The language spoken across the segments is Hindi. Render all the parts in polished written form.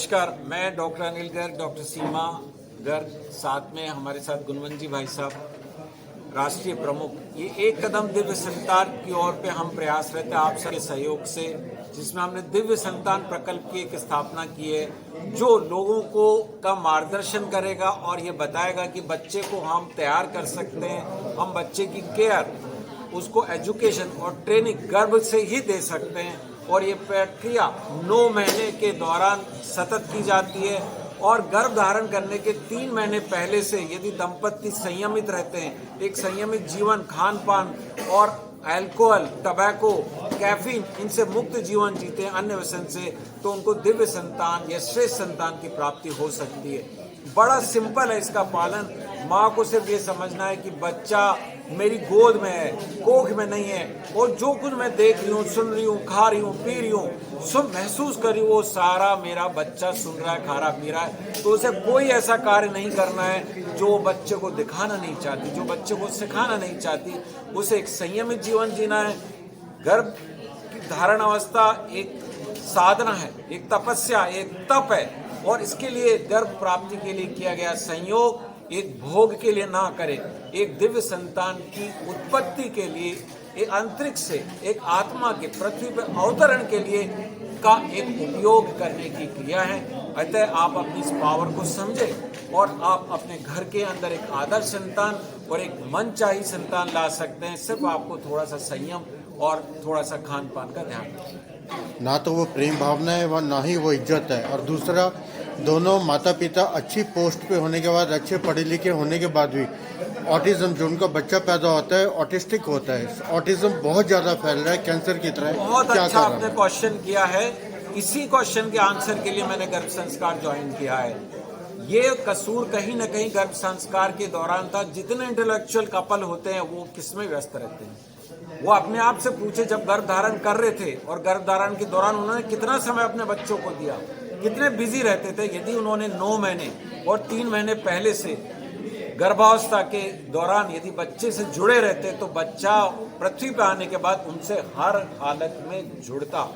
नमस्कार, मैं डॉक्टर अनिल गर्ग, डॉक्टर सीमा गर्ग, साथ में हमारे साथ गुणवंत जी भाई साहब, राष्ट्रीय प्रमुख। ये एक कदम दिव्य संतान की ओर पे हम प्रयास रहते हैं आप सबके सहयोग से, जिसमें हमने दिव्य संतान प्रकल्प की एक स्थापना की है, जो लोगों को का मार्गदर्शन करेगा और ये बताएगा कि बच्चे को हम तैयार कर सकते हैं, हम बच्चे की केयर, उसको एजुकेशन और ट्रेनिंग गर्भ से ही दे सकते हैं। और ये प्रक्रिया 9 महीने के दौरान सतत की जाती है और गर्भ धारण करने के 3 महीने पहले से यदि दंपति संयमित रहते हैं, एक संयमित जीवन, खान पान और अल्कोहल, टबैको, कैफीन इनसे मुक्त जीवन जीते हैं अन्य व्यसन से, तो उनको दिव्य संतान या श्रेष्ठ संतान की प्राप्ति हो सकती है। बड़ा सिंपल है इसका पालन। माँ को सिर्फ ये समझना है कि बच्चा मेरी गोद में है, कोख में नहीं है, और जो कुछ मैं देख रही हूँ, सुन रही हूँ, खा रही हूँ, पी रही हूँ, सब महसूस कर रही हूँ, वो सारा मेरा बच्चा सुन रहा है, खा रहा, पी रहा है। तो उसे कोई ऐसा कार्य नहीं करना है जो बच्चे को दिखाना नहीं चाहती, जो बच्चे को सिखाना नहीं चाहती। उसे एक संयमित जीवन जीना है। गर्भ की धारण अवस्था एक साधना है, एक तपस्या, एक तप है, और इसके लिए गर्भ प्राप्ति के लिए किया गया संयोग एक भोग के लिए ना करें, एक दिव्य संतान की उत्पत्ति के लिए, एक अंतरिक्ष से एक आत्मा के पृथ्वी पर अवतरण के लिए का एक उपयोग करने की क्रिया है। अतः आप अपनी इस पावर को समझें और आप अपने घर के अंदर एक आदर्श संतान और एक मनचाही संतान ला सकते हैं। सिर्फ आपको थोड़ा सा संयम और थोड़ा सा खान पान का ध्यान रखें। ना तो वो प्रेम भावना है व ना ही वो इज्जत है। और दूसरा, दोनों माता पिता अच्छी पोस्ट पे होने के बाद, अच्छे पढ़े लिखे होने के बाद भी ऑटिज्म, जो उनका बच्चा पैदा होता है ऑटिस्टिक होता है, ऑटिज्म बहुत ज़्यादा फैल रहा है, कैंसर की तरह। बहुत अच्छा आपने क्वेश्चन किया है। इसी क्वेश्चन के आंसर के लिए मैंने गर्भ संस्कार ज्वाइन किया है। ये कसूर कहीं ना कहीं गर्भ संस्कार के दौरान था। जितने इंटेलेक्चुअल कपल होते हैं वो किसमें व्यस्त रहते हैं, वो अपने आप से पूछे, जब गर्भ धारण कर रहे थे और गर्भ धारण के दौरान उन्होंने कितना समय अपने बच्चों को दिया, कितने बिजी रहते थे। यदि उन्होंने 9 महीने और 3 महीने पहले से गर्भावस्था के दौरान यदि बच्चे से जुड़े रहते, तो बच्चा पृथ्वी पर आने के बाद उनसे हर हालत में जुड़ता।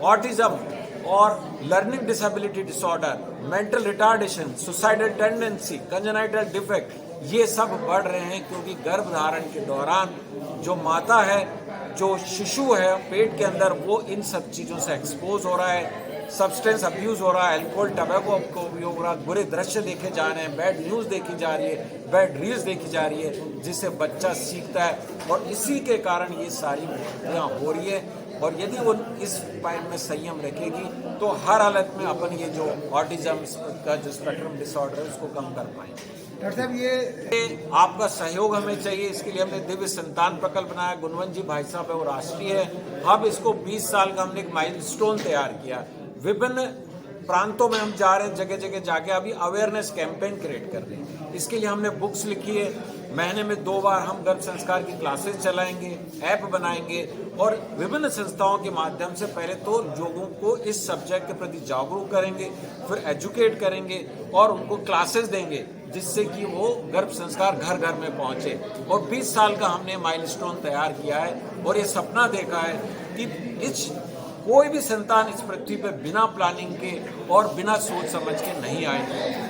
ऑटिज्म और learning disability disorder, mental retardation, suicidal tendency, congenital defect, ये सब बढ़ रहे हैं क्योंकि गर्भ धारण के दौरान जो माता है, जो शिशु है पेट के अंदर, वो इन सब चीज़ों से एक्सपोज हो रहा है। सब्सटेंस अब्यूज़ हो रहा है, अल्कोहल, टबैको का उपयोग हो रहा है, बुरे दृश्य देखे जा रहे हैं, बैड न्यूज़ देखी जा रही है, बैड रील्स देखी जा रही है, जिससे बच्चा सीखता है और इसी के कारण ये सारी प्रक्रियाँ हो रही है। और यदि वो इस पॉइंट में संयम रखेगी तो हर हालत में अपन ये जो ऑटिज्म का जो स्पेक्ट्रम डिसऑर्डर है उसको कम कर पाएंगे। डॉक्टर साहब, ये आपका सहयोग हमें चाहिए। इसके लिए हमने दिव्य संतान प्रकल्प बनाया। गुणवंत जी भाई साहब है, वो राष्ट्रीय है। अब इसको 20 साल का हमने एक माइलस्टोन तैयार किया। विभिन्न प्रांतों में हम जा रहे हैं, जगह जगह जाके अभी अवेयरनेस कैंपेन क्रिएट कर रहे हैं। इसके लिए हमने बुक्स लिखी है। महीने में 2 बार हम गर्भ संस्कार की क्लासेस चलाएंगे, ऐप बनाएंगे और विभिन्न संस्थाओं के माध्यम से पहले तो लोगों को इस सब्जेक्ट के प्रति जागरूक करेंगे, फिर एजुकेट करेंगे और उनको क्लासेस देंगे, जिससे कि वो गर्भ संस्कार घर घर में पहुंचे। और 20 साल का हमने माइलस्टोन तैयार किया है और ये सपना देखा है कि कोई भी संतान इस पृथ्वी पर बिना प्लानिंग के और बिना सोच समझ के नहीं आएगी।